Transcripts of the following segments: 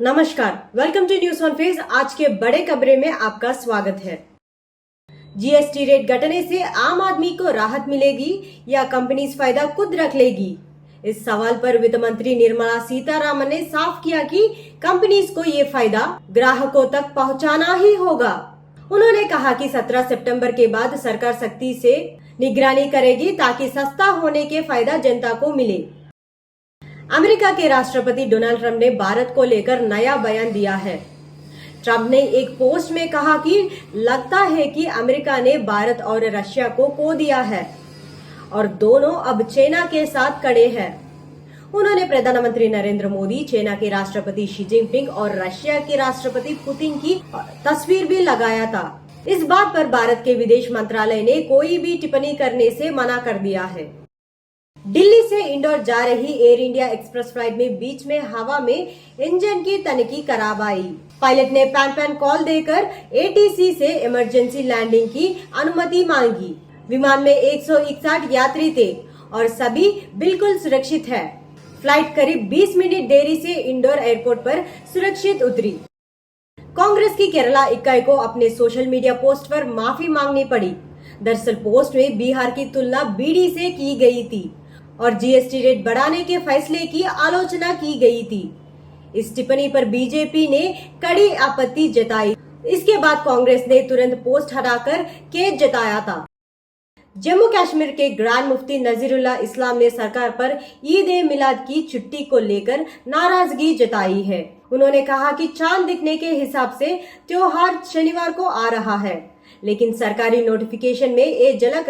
नमस्कार, welcome to news on face. आज के बड़े खबरे में आपका स्वागत है। जीएसटी रेट घटने से आम आदमी को राहत मिलेगी या कंपनीज फायदा खुद रख लेगी? इस सवाल पर वित्त मंत्री निर्मला सीतारामन ने साफ किया कि कंपनीज को ये फायदा ग्राहकों तक पहुंचाना ही होगा। उन्होंने कहा कि 17 सितंबर के बाद सरकार सख्ती से निगरानी करेगी ताकि सस्ता होने के फायदा जनता को मिले। अमेरिका के राष्ट्रपति डोनाल्ड ट्रंप ने भारत को लेकर नया बयान दिया है। ट्रंप ने एक पोस्ट में कहा कि लगता है कि अमेरिका ने भारत और रशिया को खो दिया है और दोनों अब चाइना के साथ खड़े हैं। उन्होंने प्रधानमंत्री नरेंद्र मोदी, चाइना के राष्ट्रपति शी जिनपिंग और रशिया के राष्ट्रपति पुतिन की तस्वीर भी लगाया था। इस बात पर भारत के विदेश मंत्रालय ने कोई भी टिप्पणी करने से मना कर दिया है। दिल्ली से इंदौर जा रही एयर इंडिया एक्सप्रेस फ्लाइट में बीच में हवा में इंजन की तनकी करवाई। पायलट ने पैन कॉल देकर एटीसी से इमरजेंसी लैंडिंग की अनुमति मांगी। विमान में 161 यात्री थे और सभी बिल्कुल सुरक्षित है। फ्लाइट करीब 20 मिनट देरी से इंदौर एयरपोर्ट पर सुरक्षित उतरी। कांग्रेस की केरला इकाई को अपने सोशल मीडिया पोस्ट पर माफी मांगनी पड़ी। दरअसल पोस्ट में बिहार की तुलना बीडी से की गई थी और जीएसटी रेट बढ़ाने के फैसले की आलोचना की गई थी। इस टिप्पणी पर बीजेपी ने कड़ी आपत्ति जताई। इसके बाद कांग्रेस ने तुरंत पोस्ट हटाकर खेद जताया था। जम्मू कश्मीर के ग्रैंड मुफ्ती नजीरुल्लाह इस्लाम ने सरकार पर ईद ए मिलाद की छुट्टी को लेकर नाराजगी जताई है। उन्होंने कहा कि चांद दिखने के हिसाब से त्योहार शनिवार को आ रहा है, लेकिन सरकारी नोटिफिकेशन में ये झलक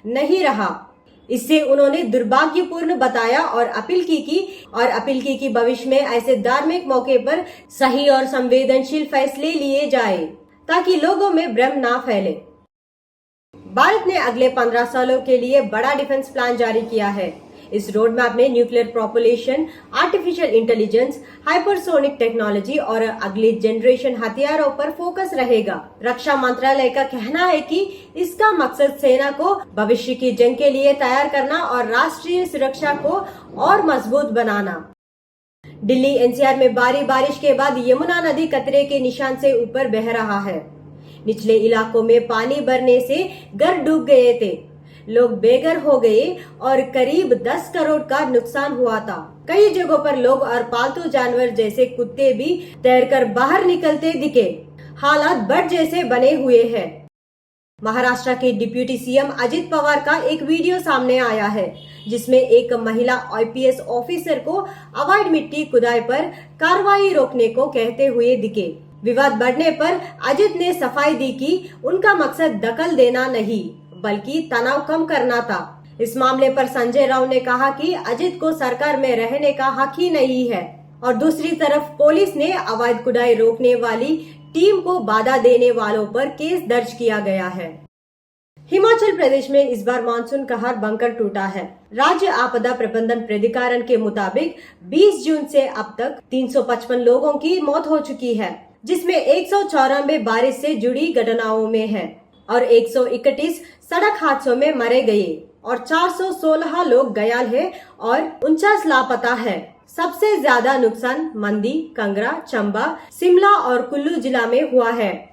नहीं रहा। इससे उन्होंने दुर्भाग्यपूर्ण बताया और अपील की कि भविष्य में ऐसे धार्मिक मौके पर सही और संवेदनशील फैसले लिए जाए ताकि लोगों में भ्रम ना फैले। भारत ने अगले 15 सालों के लिए बड़ा डिफेंस प्लान जारी किया है। इस रोड मैप में nuclear propulsion, artificial intelligence, hypersonic technology और अगली जनरेशन हथियारों पर फोकस रहेगा। रक्षा मंत्रालय का कहना है कि इसका मकसद सेना को भविष्य की जंग के लिए तैयार करना और राष्ट्रीय सुरक्षा को और मजबूत बनाना। दिल्ली एनसीआर में भारी बारिश के बाद यमुना नदी खतरे के निशान से ऊपर बह रहा है। निचले इलाकों में पानी भरने से घर डूब गए थे, लोग बेघर हो गए और करीब 10 करोड़ का नुकसान हुआ था। कई जगहों पर लोग और पालतू जानवर जैसे कुत्ते भी तैरकर बाहर निकलते दिखे। हालात बाढ़ जैसे बने हुए हैं। महाराष्ट्र के डिप्टी सीएम अजित पवार का एक वीडियो सामने आया है, जिसमें एक महिला आईपीएस ऑफिसर को अवैध मिट्टी खुदाई पर कार्रवाई रोकने को कहते हुए दिखे। विवाद बढ़ने पर अजित ने सफाई दी कि उनका मकसद दखल देना नहीं बल्कि तनाव कम करना था। इस मामले पर संजय राउत ने कहा कि अजित को सरकार में रहने का हक ही नहीं है और दूसरी तरफ पुलिस ने अवैध खुदाई रोकने वाली टीम को बाधा देने वालों पर केस दर्ज किया गया है। हिमाचल प्रदेश में इस बार मानसून कहर बंकर टूटा है। राज्य आपदा प्रबंधन प्राधिकरण के मुताबिक 20 जून से अब तक 355 लोगों की मौत हो चुकी है, जिसमें 194 बारिश से जुड़ी घटनाओं में है और 131 सड़क हादसों में मारे गए और 416 लोग घायल हैं और 49 लापता है। सबसे ज्यादा नुकसान मंडी, कांगड़ा, चंबा, शिमला और कुल्लू जिला में हुआ है।